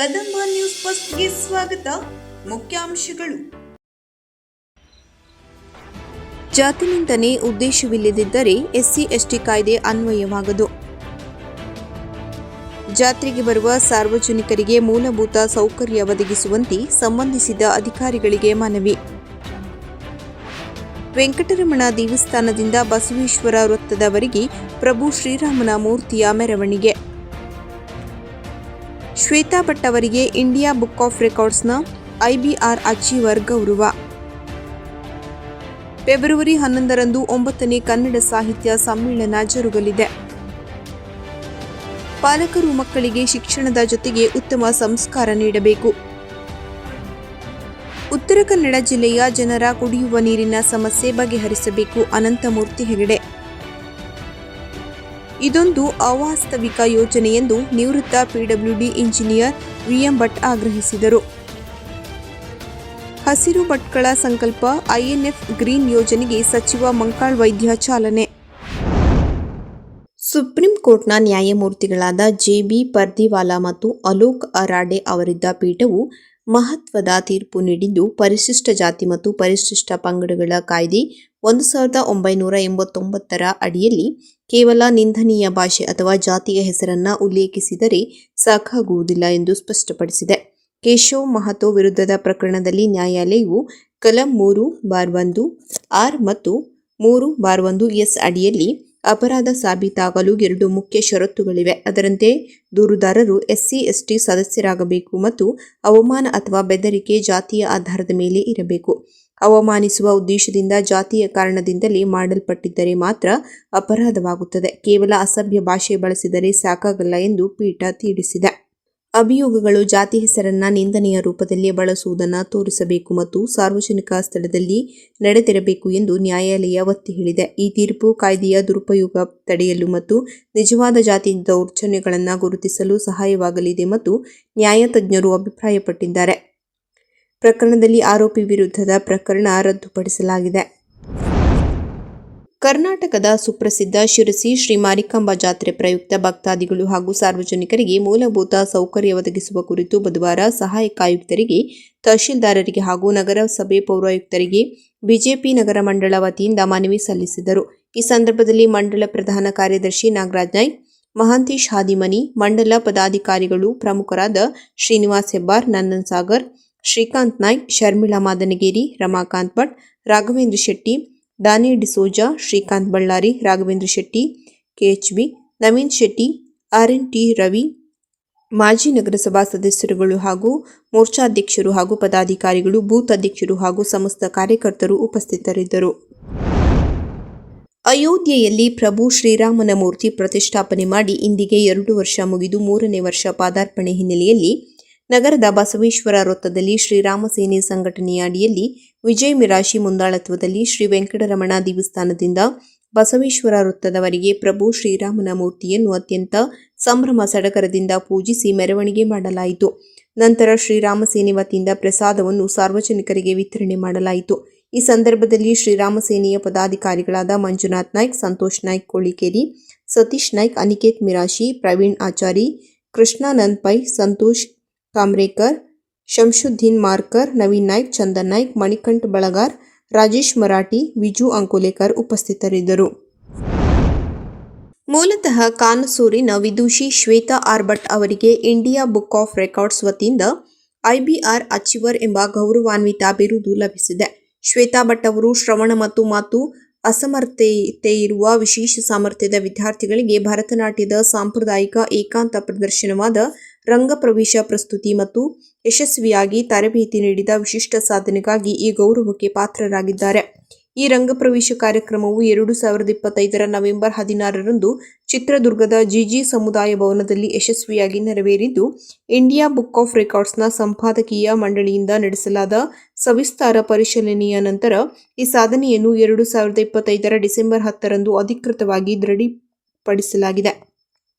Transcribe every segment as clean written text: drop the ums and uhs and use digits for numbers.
Kadamba news ಫಸ್ಟ್ಗೆ ಸ್ವಾಗತ. ಮುಖ್ಯಾಂಶಗಳು. ಜಾತಿ ನಿಂದನೆ ಉದ್ದೇಶವಿಲ್ಲದಿದ್ದರೆ ಎಸ್ಸಿ/ಎಸ್ಟಿ ಕಾಯ್ದೆ ಅನ್ವಯವಾಗದು. ಜಾತ್ರೆಗೆ ಬರುವ ಸಾರ್ವಜನಿಕರಿಗೆ ಮೂಲಭೂತ ಸೌಕರ್ಯ ಒದಗಿಸುವಂತೆ ಸಂಬಂಧಿಸಿದ ಅಧಿಕಾರಿಗಳಿಗೆ ಮನವಿ. ವೆಂಕಟರಮಣ ದೇವಸ್ಥಾನದಿಂದ ಬಸವೇಶ್ವರ ವೃತ್ತದವರೆಗೆ ಪ್ರಭು ಶ್ರೀರಾಮನ ಮೂರ್ತಿಯ ಮೆರವಣಿಗೆ. ಶ್ವೇತಾ ಭಟ್ ಅವರಿಗೆ ಇಂಡಿಯಾ ಬುಕ್ ಆಫ್ ರೆಕಾರ್ಡ್ಸ್ನ IBR ಅಚೀವರ್ ಗೌರವ. ಫೆಬ್ರವರಿ 11ರಂದು 9ನೇ ಕನ್ನಡ ಸಾಹಿತ್ಯ ಸಮ್ಮೇಳನ ಜರುಗಲಿದೆ. ಪಾಲಕರು ಮಕ್ಕಳಿಗೆ ಶಿಕ್ಷಣದ ಜೊತೆಗೆ ಉತ್ತಮ ಸಂಸ್ಕಾರ ನೀಡಬೇಕು. ಉತ್ತರ ಕನ್ನಡ ಜಿಲ್ಲೆಯ ಜನರ ಕುಡಿಯುವ ನೀರಿನ ಸಮಸ್ಯೆ ಬಗೆಹರಿಸಬೇಕು. ಅನಂತಮೂರ್ತಿ ಹೆಗಡೆ. ಇದೊಂದು ಅವಾಸ್ತವಿಕ ಯೋಜನೆ ಎಂದು ನಿವೃತ್ತ PWD ಇಂಜಿನಿಯರ್ VM ಭಟ್ ಆಗ್ರಹಿಸಿದರು. ಹಸಿರು ಭಟ್ಕಳ ಸಂಕಲ್ಪ INF ಗ್ರೀನ್ ಯೋಜನೆಗೆ ಸಚಿವ ಮಂಕಾಳ್ ವೈದ್ಯ ಚಾಲನೆ. ಸುಪ್ರೀಂ ಕೋರ್ಟ್ನ ನ್ಯಾಯಮೂರ್ತಿಗಳಾದ JB ಪರ್ದಿವಾಲಾ ಮತ್ತು ಅಲೋಕ್ ಅರಾಡೆ ಅವರಿದ್ದ ಪೀಠವು ಮಹತ್ವದ ತೀರ್ಪು ನೀಡಿದ್ದು, ಪರಿಶಿಷ್ಟ ಜಾತಿ ಮತ್ತು ಪರಿಶಿಷ್ಟ ಪಂಗಡಗಳ ಕಾಯ್ದೆ 1989ರ ಅಡಿಯಲ್ಲಿ ಕೇವಲ ನಿಂದನೀಯ ಭಾಷೆ ಅಥವಾ ಜಾತಿಯ ಹೆಸರನ್ನ ಉಲ್ಲೇಖಿಸಿದರೆ ಸಾಕಾಗುವುದಿಲ್ಲ ಎಂದು ಸ್ಪಷ್ಟಪಡಿಸಿದೆ. ಕೇಶವ್ ಮಹತೋ ವಿರುದ್ಧದ ಪ್ರಕರಣದಲ್ಲಿ ನ್ಯಾಯಾಲಯವು ಕಲಂ 3/1 R ಮತ್ತು 3/1 S ಅಡಿಯಲ್ಲಿ ಅಪರಾಧ ಸಾಬೀತಾಗಲು 2 ಮುಖ್ಯ ಷರತ್ತುಗಳಿವೆ. ಅದರಂತೆ ದೂರುದಾರರು SC/ST ಸದಸ್ಯರಾಗಬೇಕು ಮತ್ತು ಅವಮಾನ ಅಥವಾ ಬೆದರಿಕೆ ಜಾತಿಯ ಆಧಾರದ ಮೇಲೆ ಇರಬೇಕು. ಅವಮಾನಿಸುವ ಉದ್ದೇಶದಿಂದ ಜಾತಿಯ ಕಾರಣದಿಂದಲೇ ಮಾಡಲ್ಪಟ್ಟಿದ್ದರೆ ಮಾತ್ರ ಅಪರಾಧವಾಗುತ್ತದೆ. ಕೇವಲ ಅಸಭ್ಯ ಭಾಷೆ ಬಳಸಿದರೆ ಸಾಕಾಗಲ್ಲ ಎಂದು ಪೀಠ ತಿಳಿಸಿದೆ. ಅಭಿಯೋಗಗಳು ಜಾತಿ ಹೆಸರನ್ನ ನಿಂದನೆಯ ರೂಪದಲ್ಲಿ ಬಳಸುವುದನ್ನು ತೋರಿಸಬೇಕು ಮತ್ತು ಸಾರ್ವಜನಿಕ ಸ್ಥಳದಲ್ಲಿ ನಡೆದಿರಬೇಕು ಎಂದು ನ್ಯಾಯಾಲಯ ಒತ್ತಿ ಹೇಳಿದೆ. ಈ ತೀರ್ಪು ಕಾಯ್ದೆಯ ದುರುಪಯೋಗ ತಡೆಯಲು ಮತ್ತು ನಿಜವಾದ ಜಾತಿ ದೌರ್ಜನ್ಯಗಳನ್ನು ಗುರುತಿಸಲು ಸಹಾಯವಾಗಲಿದೆ ಮತ್ತು ನ್ಯಾಯತಜ್ಞರು ಅಭಿಪ್ರಾಯಪಟ್ಟಿದ್ದಾರೆ. ಪ್ರಕರಣದಲ್ಲಿ ಆರೋಪಿ ವಿರುದ್ಧದ ಪ್ರಕರಣ ರದ್ದುಪಡಿಸಲಾಗಿದೆ. ಕರ್ನಾಟಕದ ಸುಪ್ರಸಿದ್ಧ ಶಿರಸಿ ಶ್ರೀ ಮಾರಿಕಾಂಬಾ ಜಾತ್ರೆ ಪ್ರಯುಕ್ತ ಭಕ್ತಾದಿಗಳು ಹಾಗೂ ಸಾರ್ವಜನಿಕರಿಗೆ ಮೂಲಭೂತ ಸೌಕರ್ಯ ಒದಗಿಸುವ ಕುರಿತು ಬುಧವಾರ ಸಹಾಯಕ ಆಯುಕ್ತರಿಗೆ, ತಹಶೀಲ್ದಾರರಿಗೆ ಹಾಗೂ ನಗರಸಭೆ ಪೌರಾಯುಕ್ತರಿಗೆ ಬಿಜೆಪಿ ನಗರ ಮಂಡಳ ವತಿಯಿಂದ ಮನವಿ ಸಲ್ಲಿಸಿದರು. ಈ ಸಂದರ್ಭದಲ್ಲಿ ಮಂಡಳ ಪ್ರಧಾನ ಕಾರ್ಯದರ್ಶಿ ನಾಗರಾಜ್ ನಾಯ್ಕ್, ಮಹಾಂತೇಶ್ ಹಾದಿಮನಿ, ಮಂಡಲ ಪದಾಧಿಕಾರಿಗಳು ಪ್ರಮುಖರಾದ ಶ್ರೀನಿವಾಸ್ ಹೆಬ್ಬಾರ್, ನಂದನ್ ಸಾಗರ್, ಶ್ರೀಕಾಂತ್ ನಾಯ್ಕ್, ಶರ್ಮಿಳಾ ಮಾದನಗೇರಿ, ರಮಾಕಾಂತ್ ಭಟ್, ರಾಘವೇಂದ್ರ ಶೆಟ್ಟಿ, ಡಾನಿ ಡಿಸೋಜಾ, ಶ್ರೀಕಾಂತ್ ಬಳ್ಳಾರಿ, ರಾಘವೇಂದ್ರ ಶೆಟ್ಟಿ, KHB, ನವೀನ್ ಶೆಟ್ಟಿ, RNT ರವಿ, ಮಾಜಿ ನಗರಸಭಾ ಸದಸ್ಯರುಗಳು ಹಾಗೂ ಮೋರ್ಚಾಧ್ಯಕ್ಷರು ಹಾಗೂ ಪದಾಧಿಕಾರಿಗಳು, ಬೂತ್ ಅಧ್ಯಕ್ಷರು ಹಾಗೂ ಸಮಸ್ತ ಕಾರ್ಯಕರ್ತರು ಉಪಸ್ಥಿತರಿದ್ದರು. ಅಯೋಧ್ಯೆಯಲ್ಲಿ ಪ್ರಭು ಶ್ರೀರಾಮನ ಮೂರ್ತಿ ಪ್ರತಿಷ್ಠಾಪನೆ ಮಾಡಿ ಇಂದಿಗೆ 2 ವರ್ಷ ಮುಗಿದು 3ನೇ ವರ್ಷ ಪಾದಾರ್ಪಣೆ ಹಿನ್ನೆಲೆಯಲ್ಲಿ ನಗರದ ಬಸವೇಶ್ವರ ವೃತ್ತದಲ್ಲಿ ಶ್ರೀರಾಮ ಸೇನೆ ಸಂಘಟನೆಯ ಅಡಿಯಲ್ಲಿ ವಿಜಯ್ ಮಿರಾಶಿ ಮುಂದಾಳತ್ವದಲ್ಲಿ ಶ್ರೀ ವೆಂಕಟರಮಣ ದೇವಸ್ಥಾನದಿಂದ ಬಸವೇಶ್ವರ ವೃತ್ತದವರೆಗೆ ಪ್ರಭು ಶ್ರೀರಾಮನ ಮೂರ್ತಿಯನ್ನು ಅತ್ಯಂತ ಸಂಭ್ರಮ ಸಡಗರದಿಂದ ಪೂಜಿಸಿ ಮೆರವಣಿಗೆ ಮಾಡಲಾಯಿತು. ನಂತರ ಶ್ರೀರಾಮ ಸೇನೆ ವತಿಯಿಂದ ಪ್ರಸಾದವನ್ನು ಸಾರ್ವಜನಿಕರಿಗೆ ವಿತರಣೆ ಮಾಡಲಾಯಿತು. ಈ ಸಂದರ್ಭದಲ್ಲಿ ಶ್ರೀರಾಮ ಸೇನೆಯ ಪದಾಧಿಕಾರಿಗಳಾದ ಮಂಜುನಾಥ್ ನಾಯ್ಕ್, ಸಂತೋಷ್ ನಾಯ್ಕ್ ಕೋಳಿಕೇರಿ, ಸತೀಶ್ ನಾಯ್ಕ್, ಅನಿಕೇತ್ ಮಿರಾಶಿ, ಪ್ರವೀಣ್ ಆಚಾರಿ, ಕೃಷ್ಣಾನಂದ್ ಪೈ, ಸಂತೋಷ್ ಕಾಮ್ರೇಕರ್, ಶಂಶುದ್ದೀನ್ ಮಾರ್ಕರ್, ನವೀನ್ ನಾಯ್ಕ್, ಚಂದನ್ ನಾಯ್ಕ್, ಮಣಿಕಂಠ್ ಬಳಗಾರ್, ರಾಜೇಶ್ ಮರಾಠಿ, ವಿಜು ಅಂಕೋಲೇಕರ್ ಉಪಸ್ಥಿತರಿದ್ದರು. ಮೂಲತಃ ಕಾನಸೂರಿನ ವಿದೂಷಿ ಶ್ವೇತಾ ಆರ್ ಭಟ್ ಅವರಿಗೆ ಇಂಡಿಯಾ ಬುಕ್ ಆಫ್ ರೆಕಾರ್ಡ್ಸ್ ವತಿಯಿಂದ IBR ಅಚೀವರ್ ಎಂಬ ಗೌರವಾನ್ವಿತ ಬಿರುದು ಲಭಿಸಿದೆ. ಶ್ವೇತಾ ಭಟ್ ಅವರು ಶ್ರವಣ ಮತ್ತು ಮಾತು ಅಸಮರ್ಥತೆಯಿರುವ ವಿಶೇಷ ಸಾಮರ್ಥ್ಯದ ವಿದ್ಯಾರ್ಥಿಗಳಿಗೆ ಭರತನಾಟ್ಯದ ಸಾಂಪ್ರದಾಯಿಕ ಏಕಾಂತ ಪ್ರದರ್ಶನವಾದ ರಂಗಪ್ರವೇಶ ಪ್ರಸ್ತುತಿ ಮತ್ತು ಯಶಸ್ವಿಯಾಗಿ ತರಬೇತಿ ನೀಡಿದ ವಿಶಿಷ್ಟ ಸಾಧನೆಗಾಗಿ ಈ ಗೌರವಕ್ಕೆ ಪಾತ್ರರಾಗಿದ್ದಾರೆ. ಈ ರಂಗಪ್ರವೇಶ ಕಾರ್ಯಕ್ರಮವು 2025ರ ನವೆಂಬರ್ 16ರಂದು ಚಿತ್ರದುರ್ಗದ GG ಸಮುದಾಯ ಭವನದಲ್ಲಿ ಯಶಸ್ವಿಯಾಗಿ ನೆರವೇರಿದ್ದು, ಇಂಡಿಯಾ ಬುಕ್ ಆಫ್ ರೆಕಾರ್ಡ್ಸ್ನ ಸಂಪಾದಕೀಯ ಮಂಡಳಿಯಿಂದ ನಡೆಸಲಾದ ಸವಿಸ್ತಾರ ಪರಿಶೀಲನೆಯ ನಂತರ ಈ ಸಾಧನೆಯನ್ನು 2025ರ ಡಿಸೆಂಬರ್ 10ರಂದು ಅಧಿಕೃತವಾಗಿ ದೃಢಪಡಿಸಲಾಗಿದೆ.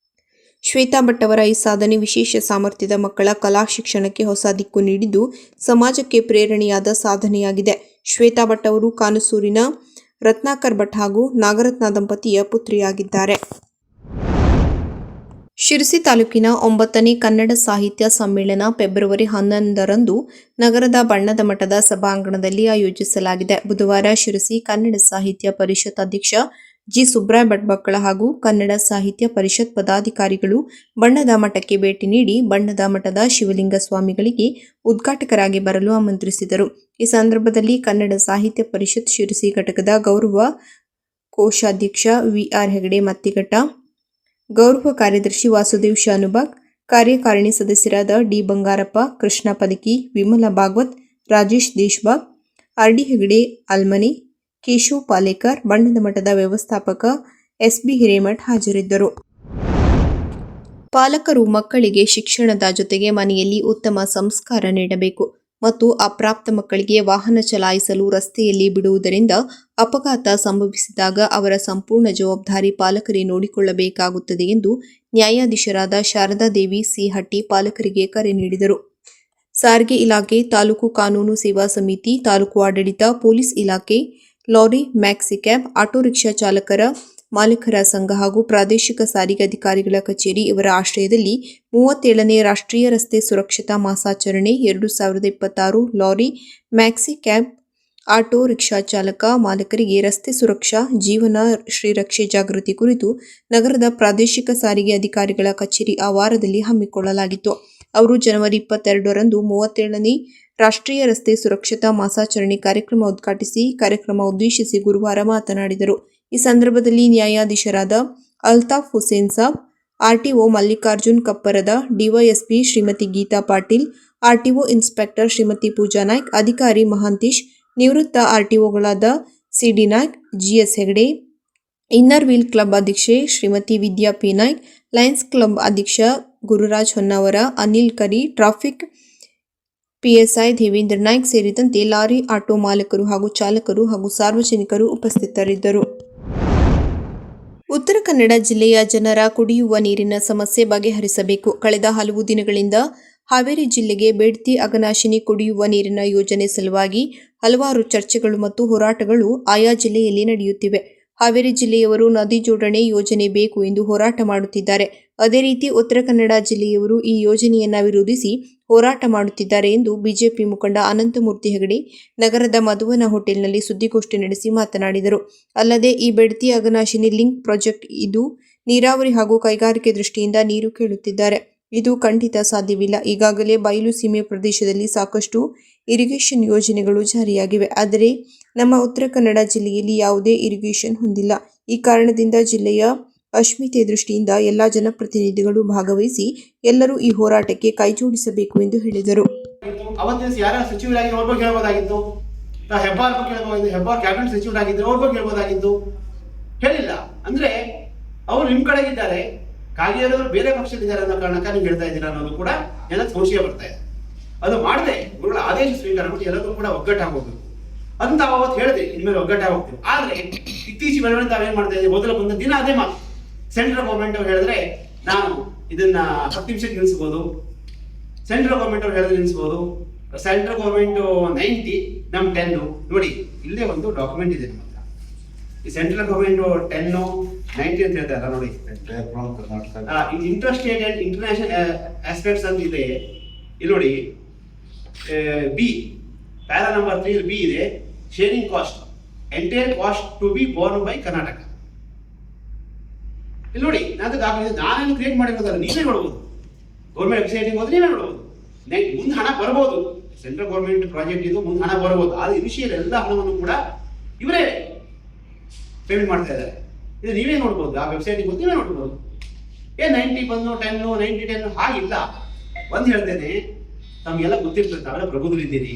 ಶ್ವೇತಾ ಭಟ್ ಅವರ ಈ ಸಾಧನೆ ವಿಶೇಷ ಸಾಮರ್ಥ್ಯದ ಮಕ್ಕಳ ಕಲಾ ಶಿಕ್ಷಣಕ್ಕೆ ಹೊಸ ದಿಕ್ಕು ನೀಡಿದ್ದು, ಸಮಾಜಕ್ಕೆ ಪ್ರೇರಣೆಯಾದ ಸಾಧನೆಯಾಗಿದೆ. ಶ್ವೇತಾ ಭಟ್ ಅವರು ಕಾನಸೂರಿನ ರತ್ನಾಕರ್ ಭಟ್ ಹಾಗೂ ನಾಗರತ್ನ ದಂಪತಿಯ ಪುತ್ರಿಯಾಗಿದ್ದಾರೆ. ಶಿರಸಿ ತಾಲೂಕಿನ 9ನೇ ಕನ್ನಡ ಸಾಹಿತ್ಯ ಸಮ್ಮೇಳನ ಫೆಬ್ರವರಿ 11ರಂದು ನಗರದ ಬಣ್ಣದ ಮಠದ ಸಭಾಂಗಣದಲ್ಲಿ ಆಯೋಜಿಸಲಾಗಿದೆ. ಬುಧವಾರ ಶಿರಸಿ ಕನ್ನಡ ಸಾಹಿತ್ಯ ಪರಿಷತ್ ಅಧ್ಯಕ್ಷ ಜಿ. ಸುಬ್ರಾಯ ಭಟ್ಮಕ್ಕಳ ಹಾಗೂ ಕನ್ನಡ ಸಾಹಿತ್ಯ ಪರಿಷತ್ ಪದಾಧಿಕಾರಿಗಳು ಬಣ್ಣದ ಮಠಕ್ಕೆ ಭೇಟಿ ನೀಡಿ ಬಣ್ಣದ ಮಠದ ಶಿವಲಿಂಗ ಸ್ವಾಮಿಗಳಿಗೆ ಉದ್ಘಾಟಕರಾಗಿ ಬರಲು ಆಮಂತ್ರಿಸಿದರು. ಈ ಸಂದರ್ಭದಲ್ಲಿ ಕನ್ನಡ ಸಾಹಿತ್ಯ ಪರಿಷತ್ ಶಿರಸಿ ಘಟಕದ ಗೌರವ ಕೋಶಾಧ್ಯಕ್ಷ ವಿ.ಆರ್. ಹೆಗಡೆ ಮತ್ತಿಘಟ್ಟ, ಗೌರವ ಕಾರ್ಯದರ್ಶಿ ವಾಸುದೇವ್ ಶಾನುಭಾಗ್, ಕಾರ್ಯಕಾರಿಣಿ ಸದಸ್ಯರಾದ ಡಿ. ಬಂಗಾರಪ್ಪ, ಕೃಷ್ಣ ಪದಕಿ, ವಿಮಲಾ ಭಾಗವತ್, ರಾಜೇಶ್ ದೇಶಬಾಗ್, ಆರ್.ಡಿ. ಹೆಗಡೆ ಅಲ್ಮನಿ, ಕೇಶವ್ ಪಾಲೇಕರ್, ಬಣ್ಣದ ಮಠದ ವ್ಯವಸ್ಥಾಪಕ ಎಸ್.ಬಿ. ಹಿರೇಮಠ್ ಹಾಜರಿದ್ದರು. ಪಾಲಕರು ಮಕ್ಕಳಿಗೆ ಶಿಕ್ಷಣದ ಜೊತೆಗೆ ಮನೆಯಲ್ಲಿ ಉತ್ತಮ ಸಂಸ್ಕಾರ ನೀಡಬೇಕು ಮತ್ತು ಅಪ್ರಾಪ್ತ ಮಕ್ಕಳಿಗೆ ವಾಹನ ಚಲಾಯಿಸಲು ರಸ್ತೆಯಲ್ಲಿ ಬಿಡುವುದರಿಂದ ಅಪಘಾತ ಸಂಭವಿಸಿದಾಗ ಅವರ ಸಂಪೂರ್ಣ ಜವಾಬ್ದಾರಿ ಪಾಲಕರೇ ನೋಡಿಕೊಳ್ಳಬೇಕಾಗುತ್ತದೆ ಎಂದು ನ್ಯಾಯಾಧೀಶರಾದ ಶಾರದಾ ದೇವಿ ಸಿ. ಹಟ್ಟಿ ಪಾಲಕರಿಗೆ ಕರೆ ನೀಡಿದರು. ಸಾರಿಗೆ ಇಲಾಖೆ, ತಾಲೂಕು ಕಾನೂನು ಸೇವಾ ಸಮಿತಿ, ತಾಲೂಕು ಆಡಳಿತ, ಪೊಲೀಸ್ ಇಲಾಖೆ, lorry, maxi cab, auto rickshaw ಚಾಲಕರ ಮಾಲೀಕರ ಸಂಘ ಹಾಗೂ ಪ್ರಾದೇಶಿಕ ಸಾರಿಗೆ ಅಧಿಕಾರಿಗಳ ಕಚೇರಿ ಇವರ ಆಶ್ರಯದಲ್ಲಿ 37ನೇ ರಾಷ್ಟ್ರೀಯ ರಸ್ತೆ ಸುರಕ್ಷತಾ ಮಾಸಾಚರಣೆ 2026 lorry, maxi cab, auto rickshaw ಚಾಲಕ ಮಾಲಕರಿಗೆ ರಸ್ತೆ ಸುರಕ್ಷಾ ಜೀವನ ಶ್ರೀರಕ್ಷೆ ಜಾಗೃತಿ ಕುರಿತು ನಗರದ ಪ್ರಾದೇಶಿಕ ಸಾರಿಗೆ ಅಧಿಕಾರಿಗಳ ಕಚೇರಿ ಆವರಣದಲ್ಲಿ ಹಮ್ಮಿಕೊಳ್ಳಲಾಗಿತ್ತು. ಅವರು ಜನವರಿ 22ರಂದು 37ನೇ ರಾಷ್ಟ್ರೀಯ ರಸ್ತೆ ಸುರಕ್ಷತಾ ಮಾಸಾಚರಣೆ ಕಾರ್ಯಕ್ರಮ ಉದ್ಘಾಟಿಸಿ ಕಾರ್ಯಕ್ರಮ ಉದ್ದೇಶಿಸಿ ಗುರುವಾರ ಮಾತನಾಡಿದರು. ಈ ಸಂದರ್ಭದಲ್ಲಿ ನ್ಯಾಯಾಧೀಶರಾದ Altaf Hussain Saab, RTO Mallikarjun Kapparada, DYSP Shrimati Geeta Patil, RTO inspector Shrimati Pooja Naik, ಅಧಿಕಾರಿ ಮಹಾಂತೇಶ್, ನಿವೃತ್ತ ಆರ್ಟಿಒಗಳಾದ CD Naik, GS Hegde, inner wheel club ಅಧ್ಯಕ್ಷೆ Shrimati Vidya P Naik, lions club ಅಧ್ಯಕ್ಷ ಗುರುರಾಜ್ ಹೊನ್ನಾವರ, ಅನಿಲ್ ಕರಿ, ಟ್ರಾಫಿಕ್ ಪಿಎಸ್ಐ ದೇವೇಂದ್ರ ನಾಯ್ಕ್ ಸೇರಿದಂತೆ ಲಾರಿ, ಆಟೋ ಮಾಲಕರು ಹಾಗೂ ಚಾಲಕರು ಹಾಗೂ ಸಾರ್ವಜನಿಕರು ಉಪಸ್ಥಿತರಿದ್ದರು. ಉತ್ತರ ಕನ್ನಡ ಜಿಲ್ಲೆಯ ಜನರ ಕುಡಿಯುವ ನೀರಿನ ಸಮಸ್ಯೆ ಬಗೆಹರಿಸಬೇಕು. ಕಳೆದ ಹಲವು ದಿನಗಳಿಂದ ಹಾವೇರಿ ಜಿಲ್ಲೆಗೆ ಬೇಡ್ತಿ ಅಘನಾಶಿನಿ ಕುಡಿಯುವ ನೀರಿನ ಯೋಜನೆ ಸಲುವಾಗಿ ಹಲವಾರು ಚರ್ಚೆಗಳು ಮತ್ತು ಹೋರಾಟಗಳು ಆಯಾ ಜಿಲ್ಲೆಯಲ್ಲಿ ನಡೆಯುತ್ತಿವೆ. ಹಾವೇರಿ ಜಿಲ್ಲೆಯವರು ನದಿ ಜೋಡಣೆ ಯೋಜನೆ ಬೇಕು ಎಂದು ಹೋರಾಟ ಮಾಡುತ್ತಿದ್ದಾರೆ. ಅದೇ ರೀತಿ ಉತ್ತರ ಕನ್ನಡ ಜಿಲ್ಲೆಯವರು ಈ ಯೋಜನೆಯನ್ನ ವಿರೋಧಿಸಿ ಹೋರಾಟ ಮಾಡುತ್ತಿದ್ದಾರೆ ಎಂದು ಬಿಜೆಪಿ ಮುಖಂಡ ಅನಂತಮೂರ್ತಿ ಹೆಗಡೆ ನಗರದ ಮಧುವನ ಹೋಟೆಲ್ನಲ್ಲಿ ಸುದ್ದಿಗೋಷ್ಠಿ ನಡೆಸಿ ಮಾತನಾಡಿದರು. ಅಲ್ಲದೆ ಈ ಬೇಡ್ತಿ ಅಘನಾಶಿನಿ ಲಿಂಕ್ ಪ್ರಾಜೆಕ್ಟ್ ಇದು ನೀರಾವರಿ ಹಾಗೂ ಕೈಗಾರಿಕೆ ದೃಷ್ಟಿಯಿಂದ ನೀರು ಕೇಳುತ್ತಿದ್ದಾರೆ. ಇದು ಖಂಡಿತ ಸಾಧ್ಯವಿಲ್ಲ. ಈಗಾಗಲೇ ಬಯಲು ಸೀಮೆ ಪ್ರದೇಶದಲ್ಲಿ ಸಾಕಷ್ಟು ಇರಿಗೇಷನ್ ಯೋಜನೆಗಳು ಜಾರಿಯಾಗಿವೆ. ಆದರೆ ನಮ್ಮ ಉತ್ತರ ಕನ್ನಡ ಜಿಲ್ಲೆಯಲ್ಲಿ ಯಾವುದೇ ಇರಿಗೇಷನ್ ಹೊಂದಿಲ್ಲ. ಈ ಕಾರಣದಿಂದ ಜಿಲ್ಲೆಯ ಅಸ್ಮಿತೆ ದೃಷ್ಟಿಯಿಂದ ಎಲ್ಲ ಜನಪ್ರತಿನಿಧಿಗಳು ಭಾಗವಹಿಸಿ ಎಲ್ಲರೂ ಈ ಹೋರಾಟಕ್ಕೆ ಕೈಜೋಡಿಸಬೇಕು ಎಂದು ಹೇಳಿದರು. ಅವತ್ತಿನ ಯಾರ ಸಚಿವರಾಗಿ ಅವ್ರ ಬಗ್ಗೆ ಹೇಳ್ಬೋದಾಗಿತ್ತು, ಹೆಬ್ಬಾರ್ ಬಗ್ಗೆ ಹೇಳ್ಬೋದಾಗಿತ್ತು, ಹೆಬ್ಬಾರ್ ಕ್ಯಾಬಿನೆಟ್ ಸಚಿವರಾಗಿದ್ದರು ಅವ್ರ ಬಗ್ಗೆ ಹೇಳ್ಬೋದಾಗಿತ್ತು, ಹೇಳಿಲ್ಲ. ಅಂದ್ರೆ ಅವರು ನಿಮ್ ಕಡೆಗಿದ್ದಾರೆ, ಕಾಗೇರವರು ಬೇರೆ ಪಕ್ಷದಿದ್ದಾರೆ ಅನ್ನೋ ಕಾರಣಕ್ಕೆ ನೀವು ಹೇಳ್ತಾ ಇದ್ದೀರಾ ಅನ್ನೋದು ಕೂಡ ಎಲ್ಲ ಸಂಶಯ ಬರ್ತಾ ಇದೆ. ಅದು ಮಾಡದೆ ಗುರುಗಳ ಆದೇಶ ಸ್ವೀಕಾರ ಮಾಡಿ ಎಲ್ಲರೂ ಕೂಡ ಒಗ್ಗಟ್ಟಾಗಬೇಕು ಅಂತ ಅವತ್ತು ಹೇಳಿದೆ. ಇನ್ಮೇಲೆ ಒಗ್ಗಟ್ಟಾಗೋಗ್ತೀವಿ. ಆದ್ರೆ ಇತ್ತೀಚೆಗೆ ಬೆಳವಣಿಗೆ ತಾವೇನ್ ಮಾಡ್ತಾ ಇದ್ದೀವಿ, ಮೊದಲ ಬಂದ ದಿನ ಅದೇ ಮಾತು. ಸೆಂಟ್ರಲ್ ಗೌರ್ಮೆಂಟ್ ಅವ್ರು ಹೇಳಿದ್ರೆ ನಾನು ಇದನ್ನ 10 ನಿಮಿಷಕ್ಕೆ ನಿಲ್ಲಿಸಬಹುದು, ಸೆಂಟ್ರಲ್ ಗೌರ್ಮೆಂಟ್ ಅವ್ರು ಹೇಳಿದ್ರೆ ನಿಲ್ಲಿಸಬಹುದು, ಸೆಂಟ್ರಲ್ ಗೌರ್ಮೆಂಟ್ 90 ನಮ್ 10. ನೋಡಿ ಇಲ್ಲೇ ಒಂದು ಡಾಕ್ಯುಮೆಂಟ್ ಇದೆ ನಮ್ಮ ಹತ್ರ. ಈ ಸೆಂಟ್ರಲ್ ಗೌರ್ಮೆಂಟ್ 10 90 ಅಂತ ಹೇಳ್ತಾರ ನೋಡಿ. ಇಂಟರ್ಸ್ಟೇಟ್ ಅಂಡ್ ಇಂಟರ್ನ್ಯಾಷನಲ್ ಆಸ್ಪೆಕ್ಟ್ಸ್ ಅಂತ ಇದೆ. ಇಲ್ಲಿ ನೋಡಿ ಬಿ ಪ್ಯಾರಾ ನಂಬರ್ 3 ಬಿ ಇದೆ. Sharing cost, entire cost to be borne by Karnataka. ಇಲ್ಲಿ ನೋಡಿ ನಾನೇನು ಕ್ರಿಯೇಟ್ ಮಾಡಿರೋದಲ್ಲ, ನೀವೇ ನೋಡ್ಬೋದು. ಗೌರ್ಮೆಂಟ್ ವೆಬ್ಸೈಟಿಗೆ ಹೋದ್ರೆ ನೀವೇ ನೋಡ್ಬೋದು. ಮುಂದೆ ಹಣ ಬರ್ಬೋದು, ಸೆಂಟ್ರಲ್ ಗೌರ್ಮೆಂಟ್ ಪ್ರಾಜೆಕ್ಟ್ ಇದು, ಮುಂದೆ ಹಣ ಬರ್ಬೋದು. ಆದ್ರೆ ಇನಿಷಿಯಲ್ ಎಲ್ಲ ಹಣವನ್ನು ಕೂಡ ಇವರೇ ಪೇಮೆಂಟ್ ಮಾಡ್ತಾ ಇದ್ದಾರೆ. ಇದು ನೀವೇ ನೋಡ್ಬೋದು, ಆ ವೆಬ್ಸೈಟಿಗೆ ಹೋಗಿ ನೀವೇ ನೋಡ್ಬೋದು. 90 ಬಂದು 10 90 10 ಹಾಗಿಲ್ಲ. ಒಂದು ಹೇಳ್ತೇನೆ, ತಮಗೆಲ್ಲ ಗೊತ್ತಿರ್ತದೆ, ತಾವೆಲ್ಲ ಪ್ರಬುದ್ಧರಿದ್ದೀರಿ.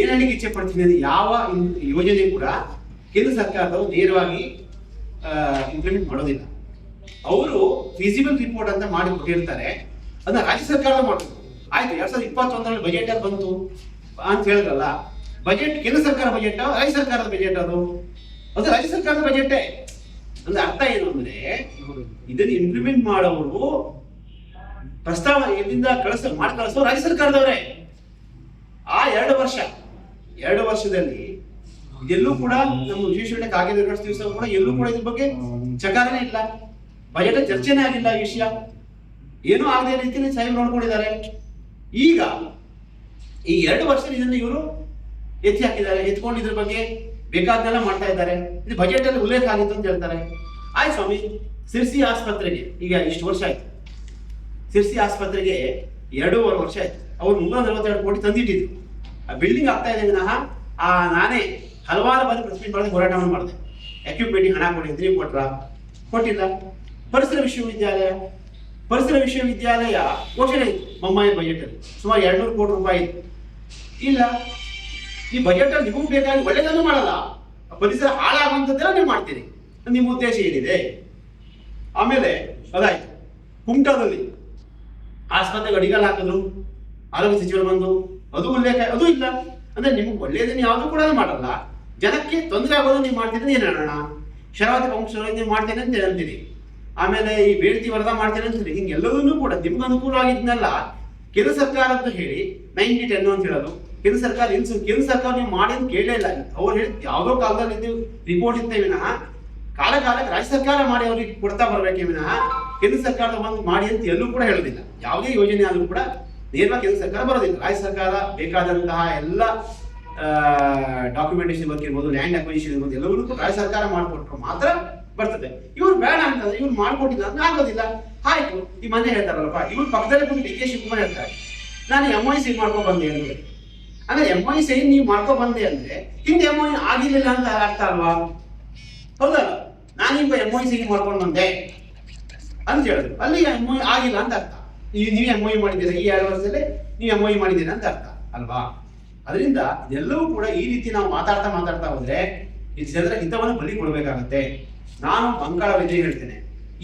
ಏನ್ ಹೇಳಿಕ್ಕೆ ಇಚ್ಛೆ ಪಡ್ತೀನಿ, ಯಾವ ಯೋಜನೆ ಕೂಡ ಕೇಂದ್ರ ಸರ್ಕಾರದವರು ನೇರವಾಗಿ ಇಂಪ್ಲಿಮೆಂಟ್ ಮಾಡೋದಿಲ್ಲ. ಅವರು ಫೀಸಿಬಲ್ ರಿಪೋರ್ಟ್ ಅಂತ ಮಾಡಿ ಕೊಟ್ಟಿರ್ತಾರೆ, ಅದನ್ನ ರಾಜ್ಯ ಸರ್ಕಾರ ಮಾಡಬೇಕು. ಆಯ್ತು, 2021 ಬಜೆಟ್ ಅಲ್ಲಿ ಬಂತು ಅಂತ ಹೇಳಿದ್ರಲ್ಲ, ಬಜೆಟ್ ಕೇಂದ್ರ ಸರ್ಕಾರ ಬಜೆಟ್, ರಾಜ್ಯ ಸರ್ಕಾರದ ಬಜೆಟ್, ಅದು ರಾಜ್ಯ ಸರ್ಕಾರದ ಬಜೆಟ್. ಅಂದ್ರೆ ಅರ್ಥ ಏನು ಅಂದ್ರೆ, ಇದನ್ನು ಇಂಪ್ಲಿಮೆಂಟ್ ಮಾಡೋರು ಪ್ರಸ್ತಾವ ಎಲ್ಲಿಂದ ಕಳಿಸೋ ರಾಜ್ಯ ಸರ್ಕಾರದವರೇ. ಆ 2 ವರ್ಷದಲ್ಲಿ ಇದೆಲ್ಲೂ ಕೂಡ ನಮ್ಮ ವಿಶ್ವೇಶ್ವರಯ್ಯ ಕಾಗೇರಿ ದಿವಸ ಕೂಡ ಎಲ್ಲೂ ಕೂಡ ಇದ್ರ ಬಗ್ಗೆ ಚಕಾರನೇ ಇಲ್ಲ. ಬಜೆಟ್ ಚರ್ಚೆನೇ ಆಗಿಲ್ಲ ಈ ವಿಷಯ, ಏನೂ ಆಗದೆ ರೀತಿಯಲ್ಲಿ ಸಾಹೇಬ್ ನೋಡ್ಕೊಂಡಿದ್ದಾರೆ. ಈಗ ಈ 2 ವರ್ಷದಲ್ಲಿ ಇದನ್ನು ಇವರು ಎತ್ತಿ ಹಾಕಿದ್ದಾರೆ, ಎತ್ಕೊಂಡಿದ್ರ ಬಗ್ಗೆ ಬೇಕಾದನ್ನೆಲ್ಲ ಮಾಡ್ತಾ ಇದ್ದಾರೆ. ಇದು ಬಜೆಟ್ ಅಲ್ಲಿ ಉಲ್ಲೇಖ ಆಗಿತ್ತು ಅಂತ ಹೇಳ್ತಾರೆ. ಆಯ್ತು ಸ್ವಾಮಿ, ಸಿರ್ಸಿ ಆಸ್ಪತ್ರೆಗೆ ಈಗ ಇಷ್ಟು ವರ್ಷ ಆಯ್ತು, ಸಿರ್ಸಿ ಆಸ್ಪತ್ರೆಗೆ 2.5 ವರ್ಷ ಆಯ್ತು. ಅವ್ರು 342 ಕೋಟಿ ತಂದಿಟ್ಟಿದ್ರು. ಆ ಬಿಲ್ಡಿಂಗ್ ಆಗ್ತಾ ಇದೆ ವಿನಃ ನಾನೇ ಹಲವಾರು ಬಾರಿ ಪ್ರೆಸ್ ಮೀಟ್ ಮಾಡಿದೆ, ಹೋರಾಟವನ್ನು ಮಾಡಿದೆ. ಎಕ್ವಿಪ್ಮೆಂಟ್ ಹಣ ಕೊಡಿ ಅಂತ, ನೀವು ಕೊಟ್ಟಿಲ್ಲ. ಪರಿಸರ ವಿಶ್ವವಿದ್ಯಾಲಯ ಘೋಷಣೆ ಇತ್ತು ಬೊಮ್ಮಾಯಿ ಬಜೆಟ್ ಅಲ್ಲಿ, ಸುಮಾರು 200 ಕೋಟಿ ರೂಪಾಯಿ ಇತ್ತು. ಇಲ್ಲ, ಈ ಬಜೆಟ್ ಅಲ್ಲಿ ನಿಮಗೂ ಬೇಕಾಗಿ ಒಳ್ಳೆದನ್ನು ಮಾಡಲ್ಲ, ಪರಿಸರ ಹಾಳಾಗುವಂಥದ್ದೆಲ್ಲ ನೀವು ಮಾಡ್ತೀರಿ. ನಿಮ್ಮ ಉದ್ದೇಶ ಏನಿದೆ? ಆಮೇಲೆ ಅದಾಯ್ತು, ಕುಮಟಾದಲ್ಲಿ ಆಸ್ಪತ್ರೆಗೆ ಅಡಿಗಲ್ ಹಾಕಿದ್ರು, ಆರೋಗ್ಯ ಸಚಿವರು ಬಂದು ಅದು ಉಲ್ಲೇಖ, ಅದು ಇಲ್ಲ. ಅಂದ್ರೆ ನಿಮ್ಗೆ ಒಳ್ಳೆಯದನ್ನು ಯಾವುದು ಕೂಡ ಮಾಡಲ್ಲ, ಜನಕ್ಕೆ ತೊಂದರೆ ಆಗೋದು ನೀವು ಮಾಡ್ತೀರಿ. ಏನು ಹೇಳೋಣ, ಶರಾವತಿ ಪಂಕ್ಷ ನೀವು ಮಾಡ್ತೇನೆ ಅಂತ ಹೇಳ್ತೀರಿ, ಆಮೇಲೆ ಈ ಬೇಡ್ತಿ ವರದಾ ಮಾಡ್ತೇನೆ ಅಂತೀರಿ. ಹಿಂಗೆಲ್ಲವನ್ನೂ ಕೂಡ ನಿಮ್ಗೆ ಅನುಕೂಲವಾಗಿದ್ನೆಲ್ಲ ಕೇಂದ್ರ ಸರ್ಕಾರ ಅಂತ ಹೇಳಿ 90-10 ಅಂತ ಹೇಳೋದು. ಕೇಂದ್ರ ಸರ್ಕಾರ ನೀವು ಮಾಡಿ ಅಂತ ಕೇಳೇ ಇಲ್ಲ. ಅವ್ರು ಹೇಳಿ ಯಾವುದೋ ಕಾಲದಲ್ಲಿ ಇದು ರಿಪೋರ್ಟ್ ಇರ್ತೇ ವಿನಃ ಕಾಲಕ್ಕೆ ರಾಜ್ಯ ಸರ್ಕಾರ ಮಾಡಿ ಅವ್ರಿಗೆ ಕೊಡ್ತಾ ಬರ್ಬೇಕೇ ವಿನಃ ಕೇಂದ್ರ ಸರ್ಕಾರದ ಒಂದು ಮಾಡಿ ಅಂತ ಎಲ್ಲೂ ಕೂಡ ಹೇಳೋದಿಲ್ಲ. ಯಾವುದೇ ಯೋಜನೆ ಆದರೂ ಕೂಡ ನೇರವಾಗಿ ಕೇಂದ್ರ ಸರ್ಕಾರ ಬರೋದಿಲ್ಲ. ರಾಜ್ಯ ಸರ್ಕಾರ ಬೇಕಾದಂತಹ ಎಲ್ಲ ಡಾಕ್ಯುಮೆಂಟೇಶನ್ ವರ್ಕ್ ಇರ್ಬೋದು, ಲ್ಯಾಂಡ್ ಅಕ್ವಿಸಿಷನ್ ಇರ್ಬೋದು, ಎಲ್ಲವನ್ನೂ ಕೂಡ ರಾಜ್ಯ ಸರ್ಕಾರ ಮಾಡಿಕೊಟ್ರು ಮಾತ್ರ ಬರ್ತದೆ. ಇವ್ರು ಬೇಡ ಅಂತಂದ್ರೆ, ಇವ್ರು ಮಾಡ್ಕೊಟ್ಟಿಲ್ಲ ಅಂದ್ರೆ ಆಗೋದಿಲ್ಲ. ಆಯ್ತು, ಈ ಮನೆ ಹೇಳ್ತಾರಲ್ಲಪ್ಪ, ಇವ್ರು ಪಕ್ಕದಲ್ಲೇ ಬಂದು ಡಿ ಕೆ ಶಿವಕುಮಾರ್ ಹೇಳ್ತಾರೆ, ನಾನು MOU ಸೈನ್ ಮಾಡ್ಕೊಂಡು ಬಂದೆ ಅಂದ್ರೆ. ಅಂದ್ರೆ MOU ಸೈನ್ ನೀವು ಮಾಡ್ಕೊ ಬಂದೆ ಅಂದ್ರೆ ಹಿಂದೆ MOU ಆಗಿರ್ಲಿಲ್ಲ ಅಂತ ಅರ್ಥ ಅಲ್ವಾ? ಹೌದಲ್ಲ? ನಾನೀಗ MOU ಸೈನ್ ಮಾಡ್ಕೊಂಡು ಬಂದೆ ಅಂತ ಹೇಳಿದ್ರು, ಅಲ್ಲಿ MOU ಆಗಿಲ್ಲ ಅಂತ ಅರ್ಥ. ನೀವು MOU ಮಾಡಿದ್ದೀರಾ, ಈ 2 ವರ್ಷದಲ್ಲಿ ನೀವು MOU ಮಾಡಿದ್ದೀರಾ ಅಂತ ಅರ್ಥ ಅಲ್ವಾ? ಅದರಿಂದ ಇದೆಲ್ಲವೂ ಕೂಡ ಈ ರೀತಿ ನಾವು ಮಾತಾಡ್ತಾ ಹೋದ್ರೆ ಈ ಜನರ ಹಿತವನ್ನು ಬಲಿ ಕೊಡಬೇಕಾಗತ್ತೆ. ನಾನು ಬಂಗಾಳ ವಿಜಯ್ ಹೇಳ್ತೇನೆ,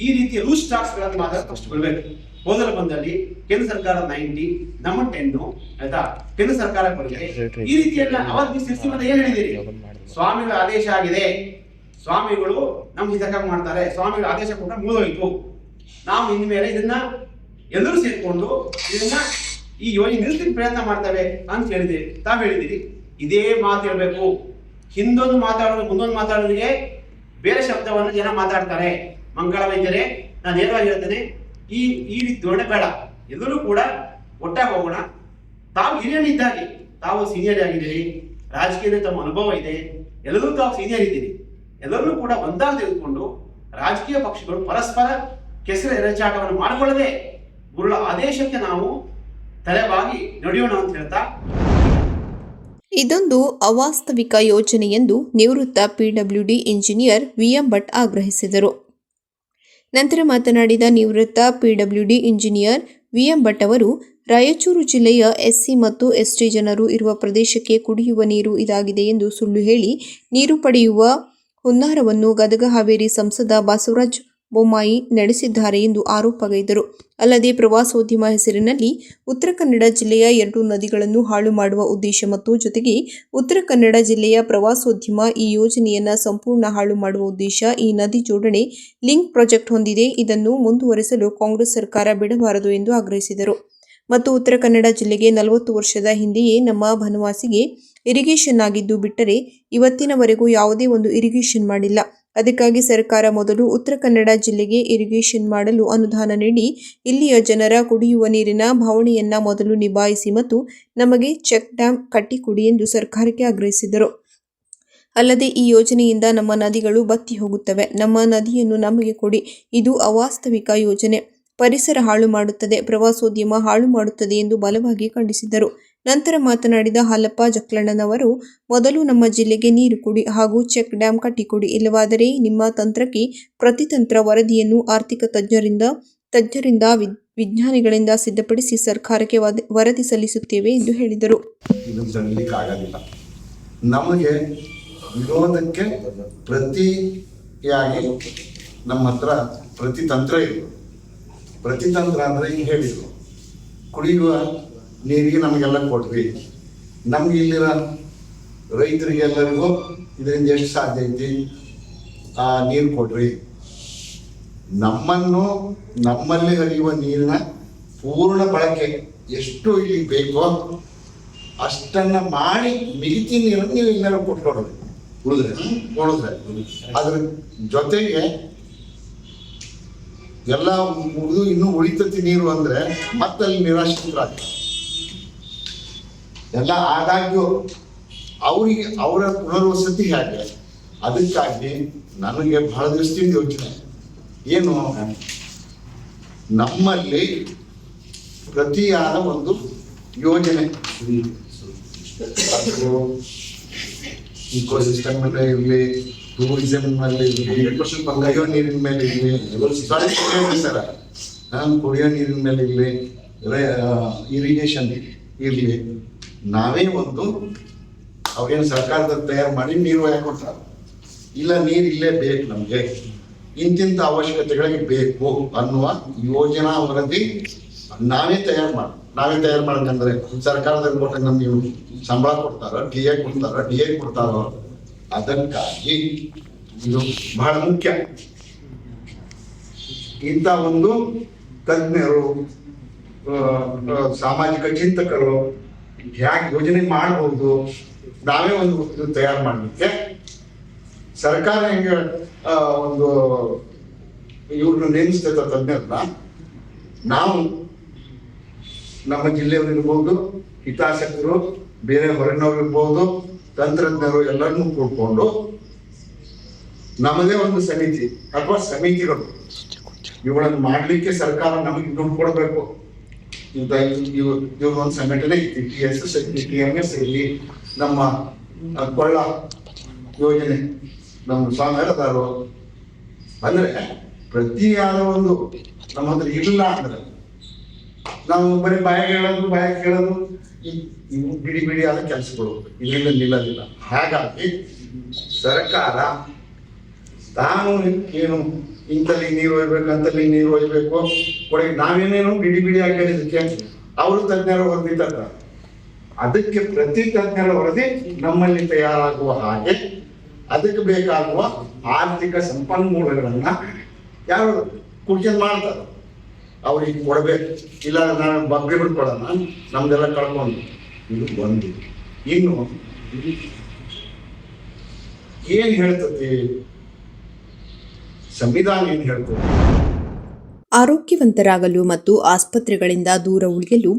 ಈ ರೀತಿಯ ಲೂಸ್ ಸ್ಟಾಕ್ಸ್ ಗಳನ್ನು ಮಾತ್ರ ಫಸ್ಟ್ ಕೊಡ್ಬೇಕು. ಹೋದರ ಬಂದಲ್ಲಿ ಕೇಂದ್ರ ಸರ್ಕಾರ 90, ನಮ್ಮ 10, ಆಯ್ತಾ? ಕೇಂದ್ರ ಸರ್ಕಾರ ಕೊಡುಗೆ ಈ ರೀತಿಯೆಲ್ಲ. ಅವತ್ತು ನೀವು ಸಿರ್ಸಿ ಮತ್ತೆ ಏನ್ ಹೇಳಿದಿರಿ? ಸ್ವಾಮಿಗಳ ಆದೇಶ ಆಗಿದೆ, ಸ್ವಾಮಿಗಳು ನಮ್ ಹಿತಕ್ಕಾಗಿ ಮಾಡ್ತಾರೆ, ಸ್ವಾಮಿಗಳ ಆದೇಶ ಕೂಡ ಮುಗಿದೋಯ್ತು, ನಾವು ಇನ್ಮೇಲೆ ಇದನ್ನ ಎಲ್ಲರೂ ಸೇರ್ಕೊಂಡು ಇದನ್ನ ಈ ಯೋಜನೆ ನಿಲ್ಲಿಸಲಿಕ್ಕೆ ಪ್ರಯತ್ನ ಮಾಡ್ತೇವೆ ಅಂತ ಹೇಳಿದಿರಿ. ತಾವು ಹೇಳಿದಿರಿ, ಇದೇ ಮಾತು ಹೇಳ್ಬೇಕು. ಹಿಂದೊಂದು ಮಾತಾಡೋದು ಮುಂದೊಂದು ಮಾತಾಡೋರಿಗೆ ಬೇರೆ ಶಬ್ದವನ್ನು ಜನ ಮಾತಾಡ್ತಾರೆ. ಮಂಗಳ ವೈದ್ಯರೇ, ನಾನು ನೇರವಾಗಿ ಹೇಳ್ತೇನೆ, ಈ ರೀತಿ ಧೋರಣೆ ಬೇಡ. ಎಲ್ಲರೂ ಕೂಡ ಒಟ್ಟಾಗಿ ಹೋಗೋಣ. ತಾವು ಹಿರಿಯರಿದ್ದಾಗಿ, ತಾವು ಸೀನಿಯರ್ ಆಗಿದ್ದೀರಿ, ರಾಜಕೀಯದ ತಮ್ಮ ಅನುಭವ ಇದೆ, ಎಲ್ಲರೂ ತಾವು ಸೀನಿಯರ್ ಇದ್ದೀರಿ. ಎಲ್ಲರೂ ಕೂಡ ಒಂದಾಗಿ ತೆಗೆದುಕೊಂಡು ರಾಜಕೀಯ ಪಕ್ಷಗಳು ಪರಸ್ಪರ ಕೆಸರು ಎರಚಾಟವನ್ನು ಮಾಡಿಕೊಳ್ಳದೆ ಗುರುಳ ಆದೇಶಕ್ಕೆ ನಾವು ತಲೆಬಾಗಿ ನಡೆಯೋಣ ಅಂತ ಹೇಳ್ತಾ, ಇದೊಂದು ಅವಾಸ್ತವಿಕ ಯೋಜನೆ ಎಂದು ನಿವೃತ್ತ PWD ಇಂಜಿನಿಯರ್ VM ಭಟ್ ಆಗ್ರಹಿಸಿದರು. ನಂತರ ಮಾತನಾಡಿದ ನಿವೃತ್ತ PWD ಇಂಜಿನಿಯರ್ VM ಭಟ್ ಅವರು, ರಾಯಚೂರು ಜಿಲ್ಲೆಯ SC ಮತ್ತು ST ಜನರು ಇರುವ ಪ್ರದೇಶಕ್ಕೆ ಕುಡಿಯುವ ನೀರು ಇದಾಗಿದೆ ಎಂದು ಸುಳ್ಳು ಹೇಳಿ ನೀರು ಪಡೆಯುವ ಹುನ್ನಾರವನ್ನು ಗದಗ ಹಾವೇರಿ ಸಂಸದ ಬಸವರಾಜ ಬೊಮ್ಮಾಯಿ ನಡೆಸಿದ್ದಾರೆ ಎಂದು ಆರೋಪಗೈದರು. ಅಲ್ಲದೆ ಪ್ರವಾಸೋದ್ಯಮ ಹೆಸರಿನಲ್ಲಿ ಉತ್ತರ ಕನ್ನಡ ಜಿಲ್ಲೆಯ 2 ನದಿಗಳನ್ನು ಹಾಳು ಮಾಡುವ ಉದ್ದೇಶ ಮತ್ತು ಜೊತೆಗೆ ಉತ್ತರ ಕನ್ನಡ ಜಿಲ್ಲೆಯ ಪ್ರವಾಸೋದ್ಯಮ ಈ ಯೋಜನೆಯನ್ನು ಸಂಪೂರ್ಣ ಹಾಳು ಮಾಡುವ ಉದ್ದೇಶ ಈ ನದಿ ಜೋಡಣೆ ಲಿಂಕ್ ಪ್ರಾಜೆಕ್ಟ್ ಹೊಂದಿದೆ. ಇದನ್ನು ಮುಂದುವರೆಸಲು ಕಾಂಗ್ರೆಸ್ ಸರ್ಕಾರ ಬಿಡಬಾರದು ಎಂದು ಆಗ್ರಹಿಸಿದರು. ಮತ್ತು ಉತ್ತರ ಕನ್ನಡ ಜಿಲ್ಲೆಗೆ 40 ವರ್ಷದ ಹಿಂದೆಯೇ ನಮ್ಮ ಬನವಾಸಿಗೆ ಇರಿಗೇಷನ್ ಆಗಿದ್ದು ಬಿಟ್ಟರೆ ಇವತ್ತಿನವರೆಗೂ ಯಾವುದೇ ಒಂದು ಇರಿಗೇಷನ್ ಮಾಡಿಲ್ಲ. ಅದಕ್ಕಾಗಿ ಸರ್ಕಾರ ಮೊದಲು ಉತ್ತರ ಕನ್ನಡ ಜಿಲ್ಲೆಗೆ ಇರಿಗೇಷನ್ ಮಾಡಲು ಅನುದಾನ ನೀಡಿ ಇಲ್ಲಿಯ ಜನರ ಕುಡಿಯುವ ನೀರಿನ ಬವಣೆಯನ್ನ ಮೊದಲು ನಿಭಾಯಿಸಿ ಮತ್ತು ನಮಗೆ ಚೆಕ್ ಡ್ಯಾಂ ಕಟ್ಟಿಕೊಡಿ ಎಂದು ಸರ್ಕಾರಕ್ಕೆ ಆಗ್ರಹಿಸಿದರು. ಅಲ್ಲದೆ ಈ ಯೋಜನೆಯಿಂದ ನಮ್ಮ ನದಿಗಳು ಬತ್ತಿ ಹೋಗುತ್ತವೆ, ನಮ್ಮ ನದಿಯನ್ನು ನಮಗೆ ಕೊಡಿ. ಇದು ಅವಾಸ್ತವಿಕ ಯೋಜನೆ, ಪರಿಸರ ಹಾಳು ಮಾಡುತ್ತದೆ, ಪ್ರವಾಸೋದ್ಯಮ ಹಾಳು ಮಾಡುತ್ತದೆ ಎಂದು ಬಲವಾಗಿ ಖಂಡಿಸಿದರು. ನಂತರ ಮಾತನಾಡಿದ ಹಾಲಪ್ಪ ಜಕ್ಲಣ್ಣನವರು, ಮೊದಲು ನಮ್ಮ ಜಿಲ್ಲೆಗೆ ನೀರು ಕೊಡಿ ಹಾಗೂ ಚೆಕ್ ಡ್ಯಾಂ ಕಟ್ಟಿಕೊಡಿ, ಇಲ್ಲವಾದರೆ ನಿಮ್ಮ ತಂತ್ರಕ್ಕೆ ಪ್ರತಿತಂತ್ರ ವರದಿಯನ್ನು ಆರ್ಥಿಕ ತಜ್ಞರಿಂದ ವಿಜ್ಞಾನಿಗಳಿಂದ ಸಿದ್ಧಪಡಿಸಿ ಸರ್ಕಾರಕ್ಕೆ ವರದಿ ಸಲ್ಲಿಸುತ್ತೇವೆ ಎಂದು ಹೇಳಿದರು. ನಮಗೆ ವಿರೋಧಕ್ಕೆ ಪ್ರತಿಯಾಗಿ ನಮ್ಮ ಹತ್ರ ಪ್ರತಿತಂತ್ರ ಇತ್ತು. ಪ್ರತಿತಂತ್ರ ಅಂದರೆ ಹಿಂಗೆ ಹೇಳಿದ್ರು, ಕುಡಿಯುವ ನೀರಿಗೆ ನಮಗೆಲ್ಲ ಕೊಟ್ವಿ, ನಮ್ಗೆ ಇಲ್ಲಿರೋ ರೈತರಿಗೆಲ್ಲರಿಗೂ ಇದರಿಂದ ಎಷ್ಟು ಸಾಧ್ಯ ಐತಿ ನೀರು ಕೊಡ್ರಿ, ನಮ್ಮಲ್ಲಿ ಹರಿಯುವ ನೀರಿನ ಪೂರ್ಣ ಬಳಕೆ ಎಷ್ಟು ಇಲ್ಲಿ ಬೇಕೋ ಅಷ್ಟನ್ನ ಮಾಡಿ ಮಿಗಿತಿ ನೀರನ್ನು ನೀವು ಎಲ್ಲರೂ ಕೊಟ್ಕೊಡ್ರಿ, ಕೊಡಿದ್ರೆ ಅದ್ರ ಜೊತೆಗೆ ಎಲ್ಲ ಮುಗಿದು ಇನ್ನೂ ಉಳಿತತಿ ನೀರು ಅಂದ್ರೆ ಮತ್ತಲ್ಲಿ ನಿರಾಶ್ರಿತರಾಗ್ತಾರೆ. ಎಲ್ಲ ಆದಾಗ್ಯೂ ಅವರಿಗೆ ಅವರ ಪುನರ್ವಸತಿ ಹೇಗೆ, ಅದಕ್ಕಾಗಿ ನನಗೆ ಬಹಳ ದಿವಸದಿಂದ ಯೋಚನೆ ಏನು, ನಮ್ಮಲ್ಲಿ ಪ್ರತಿಯಾದ ಒಂದು ಯೋಜನೆ ಇಕೋಸಿಸ್ಟಮ್ ಮೇಲೆ ಇರಲಿ, ಟೂರಿಸಂ ಮೇಲೆ ಇರಲಿ, ಕುಡಿಯೋ ನೀರಿನ ಮೇಲೆ ಇರಲಿ, ಸರ್ ಕುಡಿಯೋ ನೀರಿನ ಮೇಲೆ ಇರಲಿ, ಇರಿಗೇಷನ್ ಇರಲಿ, ನಾವೇ ಒಂದು ಅವ್ರೇನು ಸರ್ಕಾರದ ತಯಾರು ಮಾಡಿ ನೀರು ಕೊಡ್ತಾರೆ. ಇಲ್ಲ ನೀರು ಇಲ್ಲೇ ಬೇಕು ನಮಗೆ, ಇಂತಿಂಥ ಅವಶ್ಯಕತೆಗಳಿಗೆ ಬೇಕು ಅನ್ನುವ ಯೋಜನಾ ವರದಿ ನಾವೇ ತಯಾರು ಮಾಡಬೇಕಂದ್ರೆ ಸರ್ಕಾರದಲ್ಲಿ ಕೊಟ್ಟ ನಮ್ಗೆ ಸಂಬಳ ಕೊಡ್ತಾರ, ಟಿ ಎ ಕೊಡ್ತಾರೋ, ಅದಕ್ಕಾಗಿ ಇದು ಬಹಳ ಮುಖ್ಯ. ಇಂಥ ಒಂದು ತಜ್ಞರು, ಸಾಮಾಜಿಕ ಚಿಂತಕರು ಹೇಗೆ ಯೋಜನೆ ಮಾಡಬಹುದು, ನಾವೇ ಒಂದು ತಯಾರು ಮಾಡಲಿಕ್ಕೆ ಸರ್ಕಾರ ಹೆಂಗೆ ಒಂದು ಇವ್ರನ್ನ ನೇಮಿಸ್ತೈತ ತಜ್ಞರನ್ನ, ನಾವು ನಮ್ಮ ಜಿಲ್ಲೆಯವರು ಇರ್ಬೋದು, ಹಿತಾಸಕ್ತರು, ಬೇರೆ ಹೊರಗಿನವ್ರು ಇರ್ಬೋದು, ತಂತ್ರಜ್ಞರು ಎಲ್ಲರನ್ನೂ ಕೂಡ್ಕೊಂಡು ನಮ್ಮದೇ ಒಂದು ಸಮಿತಿ ಅಥವಾ ಸಮಿತಿಗಳು ಇವುಗಳನ್ನು ಮಾಡಲಿಕ್ಕೆ ಸರ್ಕಾರ ನಮಗೆ ದುಡ್ಡು ಕೊಡಬೇಕು. ಇವ್ರ ಒಂದು ಸಂಘಟನೆ ಐತಿ, TSS ಐತಿ, TMS ಐತಿ, ನಮ್ಮ ಕೊಳ್ಳ ಯೋಜನೆ ನಮ್ಮ ಸ್ವಾಮಿದಾರು. ಅಂದ್ರೆ ಪ್ರತಿಯಾದ ಒಂದು ನಮ್ಮ ಹತ್ರ ಇಲ್ಲ ಅಂದ್ರೆ ನಾವು ಬರೀ ಬಾಯ ಕೇಳೋದು ಇವು ಬಿಡಿ ಆದ ಕೆಲಸಗಳು ಇದರಿಂದ ನಿಲ್ಲೋದಿಲ್ಲ. ಹಾಗಾಗಿ ಸರ್ಕಾರ ತಾನು ಏನು ಇಂಥಲ್ಲಿ ನೀರು ಒಯ್ಬೇಕು, ಅಂತಲ್ಲಿ ನೀರು ಒಯ್ಬೇಕು ಕೊಡಗೆ ನಾವೇನೇನು ಬಿಡಿ ಆಗಿ ಹೇಳಿದಕ್ಕೆ ಅವರು ತಜ್ಞರ ವರದಿ ತರ್ತಾರೆ. ಅದಕ್ಕೆ ಪ್ರತಿ ತಜ್ಞರ ವರದಿ ನಮ್ಮಲ್ಲಿ ತಯಾರಾಗುವ ಹಾಗೆ ಅದಕ್ಕೆ ಬೇಕಾಗುವ ಆರ್ಥಿಕ ಸಂಪನ್ಮೂಲಗಳನ್ನ ಯಾರು ಕುಡ್ಕೊಂಡು ಮಾಡ್ತಾರೆ ಅವ್ರಿಗೆ ಕೊಡಬೇಕು. ಇಲ್ಲ ನಾನು ಬಗ್ಗೆ ಬಿಟ್ಕೊಡೋಣ, ನಮ್ದೆಲ್ಲ ಕಳ್ಕೊಂಡು. ಇದು ಒಂದು. ಇನ್ನು ಏನ್ ಹೇಳ್ತತಿ ಸಂವಿಧಾನ, ಏನ್ ಹೇಳ್ತದೆ? ಆರೋಗ್ಯವಂತರಾಗಲು ಮತ್ತು ಆಸ್ಪತ್ರೆಗಳಿಂದ ದೂರ ಉಳಿಯಲು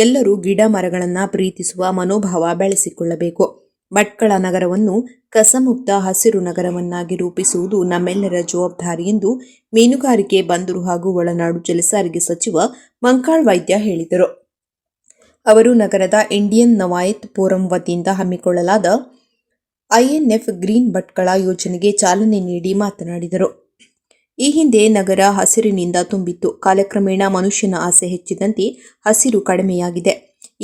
ಎಲ್ಲರೂ ಗಿಡ ಮರಗಳನ್ನು ಪ್ರೀತಿಸುವ ಮನೋಭಾವ ಬೆಳೆಸಿಕೊಳ್ಳಬೇಕು. ಭಟ್ಕಳ ನಗರವನ್ನು ಕಸಮುಕ್ತ ಹಸಿರು ನಗರವನ್ನಾಗಿ ರೂಪಿಸುವುದು ನಮ್ಮೆಲ್ಲರ ಜವಾಬ್ದಾರಿ ಎಂದು ಮೀನುಗಾರಿಕೆ, ಬಂದರು ಹಾಗೂ ಒಳನಾಡು ಜಲಸಾರಿಗೆ ಸಚಿವ ಮಂಕಾಳ್ ವೈದ್ಯ ಹೇಳಿದರು. ಅವರು ನಗರದ ಇಂಡಿಯನ್ ನವಾಯತ್ ಫೋರಂ ವತಿಯಿಂದ ಹಮ್ಮಿಕೊಳ್ಳಲಾದ INF ಗ್ರೀನ್ ಭಟ್ಕಳ ಯೋಜನೆಗೆ ಚಾಲನೆ ನೀಡಿ ಮಾತನಾಡಿದರು. ಈ ಹಿಂದೆ ನಗರ ಹಸಿರಿನಿಂದ ತುಂಬಿತ್ತು. ಕಾಲಕ್ರಮೇಣ ಮನುಷ್ಯನ ಆಸೆ ಹೆಚ್ಚಿದಂತೆ ಹಸಿರು ಕಡಿಮೆಯಾಗಿದೆ.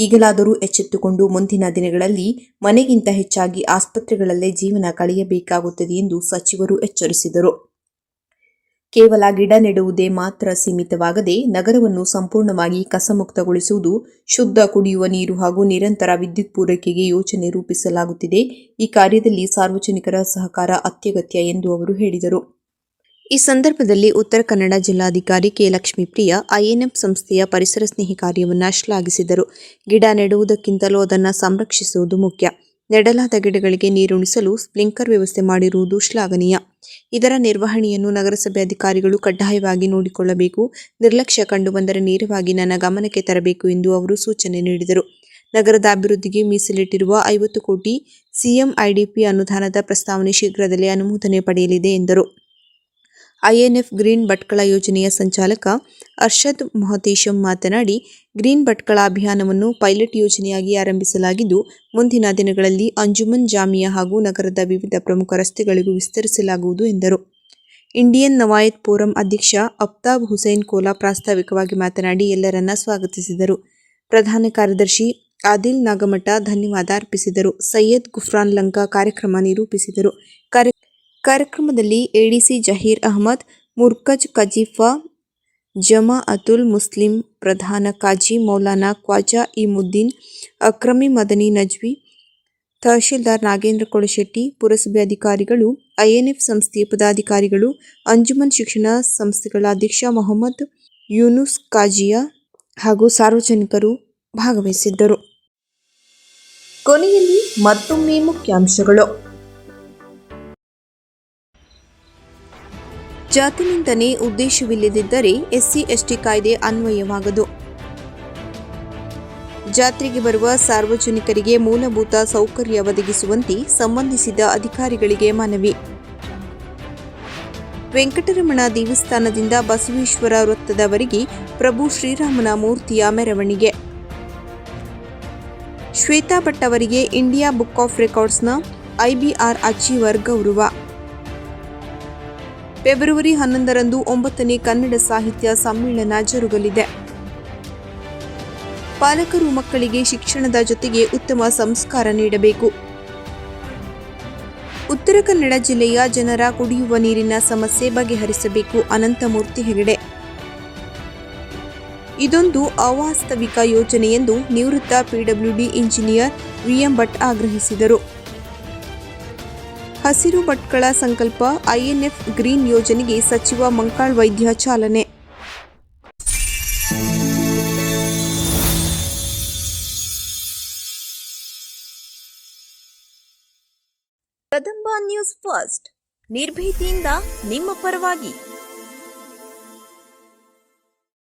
ಈಗಲಾದರೂ ಎಚ್ಚೆತ್ತುಕೊಂಡು ಮುಂದಿನ ದಿನಗಳಲ್ಲಿ ಮನೆಗಿಂತ ಹೆಚ್ಚಾಗಿ ಆಸ್ಪತ್ರೆಗಳಲ್ಲೇ ಜೀವನ ಕಳೆಯಬೇಕಾಗುತ್ತದೆ ಎಂದು ಸಚಿವರು ಎಚ್ಚರಿಸಿದರು. ಕೇವಲ ಗಿಡ ನೆಡುವುದೇ ಮಾತ್ರ ಸೀಮಿತವಾಗದೆ ನಗರವನ್ನು ಸಂಪೂರ್ಣವಾಗಿ ಕಸಮುಕ್ತಗೊಳಿಸುವುದು, ಶುದ್ಧ ಕುಡಿಯುವ ನೀರು ಹಾಗೂ ನಿರಂತರ ವಿದ್ಯುತ್ ಪೂರೈಕೆಗೆ ಯೋಜನೆ ರೂಪಿಸಲಾಗುತ್ತಿದೆ. ಈ ಕಾರ್ಯದಲ್ಲಿ ಸಾರ್ವಜನಿಕರ ಸಹಕಾರ ಅತ್ಯಗತ್ಯ ಎಂದು ಅವರು ಹೇಳಿದರು. ಈ ಸಂದರ್ಭದಲ್ಲಿ ಉತ್ತರ ಕನ್ನಡ ಜಿಲ್ಲಾಧಿಕಾರಿ ಕೆ. ಲಕ್ಷ್ಮೀಪ್ರಿಯ INF ಸಂಸ್ಥೆಯ ಪರಿಸರ ಸ್ನೇಹಿ ಕಾರ್ಯವನ್ನು ಶ್ಲಾಘಿಸಿದರು. ಗಿಡ ನೆಡುವುದಕ್ಕಿಂತಲೂ ಅದನ್ನು ಸಂರಕ್ಷಿಸುವುದು ಮುಖ್ಯ. ನೆಡಲಾದ ಗಿಡಗಳಿಗೆ ನೀರುಣಿಸಲು ಸ್ಪ್ರಿಂಕ್ಲರ್ ವ್ಯವಸ್ಥೆ ಮಾಡಿರುವುದು ಶ್ಲಾಘನೀಯ. ಇದರ ನಿರ್ವಹಣೆಯನ್ನು ನಗರಸಭೆ ಅಧಿಕಾರಿಗಳು ಕಡ್ಡಾಯವಾಗಿ ನೋಡಿಕೊಳ್ಳಬೇಕು. ನಿರ್ಲಕ್ಷ್ಯ ಕಂಡುಬಂದರೆ ನೇರವಾಗಿ ನನ್ನ ಗಮನಕ್ಕೆ ತರಬೇಕು ಎಂದು ಅವರು ಸೂಚನೆ ನೀಡಿದರು. ನಗರದ ಅಭಿವೃದ್ಧಿಗೆ ಮೀಸಲಿಟ್ಟಿರುವ 50 ಕೋಟಿ CMIDP ಅನುದಾನದ ಪ್ರಸ್ತಾವನೆ ಶೀಘ್ರದಲ್ಲೇ ಅನುಮೋದನೆ ಪಡೆಯಲಿದೆ ಎಂದರು. INF ಗ್ರೀನ್ ಭಟ್ಕಳ ಯೋಜನೆಯ ಸಂಚಾಲಕ ಅರ್ಷದ್ ಮೊಹತೇಶಂ ಮಾತನಾಡಿ, ಗ್ರೀನ್ ಭಟ್ಕಳ ಅಭಿಯಾನವನ್ನು ಪೈಲಟ್ ಯೋಜನೆಯಾಗಿ ಆರಂಭಿಸಲಾಗಿದ್ದು, ಮುಂದಿನ ದಿನಗಳಲ್ಲಿ ಅಂಜುಮನ್ ಜಾಮಿಯಾ ಹಾಗೂ ನಗರದ ವಿವಿಧ ಪ್ರಮುಖ ರಸ್ತೆಗಳಿಗೂ ವಿಸ್ತರಿಸಲಾಗುವುದು ಎಂದರು. ಇಂಡಿಯನ್ ನವಾಯತ್ ಫೋರಂ ಅಧ್ಯಕ್ಷ ಅಫ್ತಾಬ್ ಹುಸೇನ್ ಕೋಲಾ ಪ್ರಾಸ್ತಾವಿಕವಾಗಿ ಮಾತನಾಡಿ ಎಲ್ಲರನ್ನ ಸ್ವಾಗತಿಸಿದರು. ಪ್ರಧಾನ ಕಾರ್ಯದರ್ಶಿ ಆದಿಲ್ ನಾಗಮಠ ಧನ್ಯವಾದ ಅರ್ಪಿಸಿದರು. ಸೈಯದ್ ಗುಫ್ರಾನ್ ಲಂಕಾ ಕಾರ್ಯಕ್ರಮ ನಿರೂಪಿಸಿದರು. ಕಾರ್ಯಕ್ರಮದಲ್ಲಿ ADC ಜಹೀರ್ ಅಹಮದ್, ಮುರ್ಕಜ್ ಖಜೀಫಾ, ಜಮಾಅತುಲ್ ಮುಸ್ಲಿಂ ಪ್ರಧಾನ ಕಾಜಿ ಮೌಲಾನಾ ಖ್ವಾಜಾ ಇಮುದ್ದೀನ್, ಅಕ್ರಮಿ ಮದನಿ ನಜ್ವಿ, ತಹಶೀಲ್ದಾರ್ ನಾಗೇಂದ್ರ ಕೊಳಶೆಟ್ಟಿ, ಪುರಸಭೆ ಅಧಿಕಾರಿಗಳು, INF ಸಂಸ್ಥೆಯ ಪದಾಧಿಕಾರಿಗಳು, ಅಂಜುಮನ್ ಶಿಕ್ಷಣ ಸಂಸ್ಥೆಗಳ ಅಧ್ಯಕ್ಷ ಮೊಹಮ್ಮದ್ ಯೂನುಸ್ ಕಾಜಿಯಾ ಹಾಗೂ ಸಾರ್ವಜನಿಕರು ಭಾಗವಹಿಸಿದ್ದರು. ಕೊನೆಯಲ್ಲಿ ಮತ್ತೊಮ್ಮೆ ಮುಖ್ಯಾಂಶಗಳು. ಜಾತಿ ನಿಂದನೆ ಉದ್ದೇಶವಿಲ್ಲದಿದ್ದರೆ ಎಸ್ಸಿ/ಎಸ್ಟಿ ಕಾಯ್ದೆ ಅನ್ವಯವಾಗದು. ಜಾತ್ರೆಗೆ ಬರುವ ಸಾರ್ವಜನಿಕರಿಗೆ ಮೂಲಭೂತ ಸೌಕರ್ಯ ಒದಗಿಸುವಂತೆ ಸಂಬಂಧಿಸಿದ ಅಧಿಕಾರಿಗಳಿಗೆ ಮನವಿ. ವೆಂಕಟರಮಣ ದೇವಸ್ಥಾನದಿಂದ ಬಸವೇಶ್ವರ ವೃತ್ತದವರೆಗೆ ಪ್ರಭು ಶ್ರೀರಾಮನ ಮೂರ್ತಿಯ ಮೆರವಣಿಗೆ. ಶ್ವೇತಾ ಭಟ್ ಅವರಿಗೆ ಇಂಡಿಯಾ ಬುಕ್ ಆಫ್ ರೆಕಾರ್ಡ್ಸ್ನ IBR ಅಚೀವರ್ ಗೌರವ. ಫೆಬ್ರವರಿ 11ರಂದು 9ನೇ ಕನ್ನಡ ಸಾಹಿತ್ಯ ಸಮ್ಮೇಳನ ಜರುಗಲಿದೆ. ಪಾಲಕರು ಮಕ್ಕಳಿಗೆ ಶಿಕ್ಷಣದ ಜೊತೆಗೆ ಉತ್ತಮ ಸಂಸ್ಕಾರ ನೀಡಬೇಕು. ಉತ್ತರ ಕನ್ನಡ ಜಿಲ್ಲೆಯ ಜನರ ಕುಡಿಯುವ ನೀರಿನ ಸಮಸ್ಯೆ ಬಗೆಹರಿಸಬೇಕು. ಅನಂತಮೂರ್ತಿ ಹೆಗಡೆ. ಇದೊಂದು ಅವಾಸ್ತವಿಕ ಯೋಜನೆ ಎಂದು ನಿವೃತ್ತ PWD ಇಂಜಿನಿಯರ್ VM ಭಟ್ ಆಗ್ರಹಿಸಿದರು. ಹಸಿರು ಭಟ್ಕಳ ಸಂಕಲ್ಪ INF ಗ್ರೀನ್ ಯೋಜನೆಗೆ ಸಚಿವ ಮಂಕಾಳ್ ವೈದ್ಯ ಚಾಲನೆ. ಕದಂಬ ನ್ಯೂಸ್ ಫಸ್ಟ್, ನಿರ್ಭೀತಿಯಿಂದ ನಿಮ್ಮ ಪರವಾಗಿ.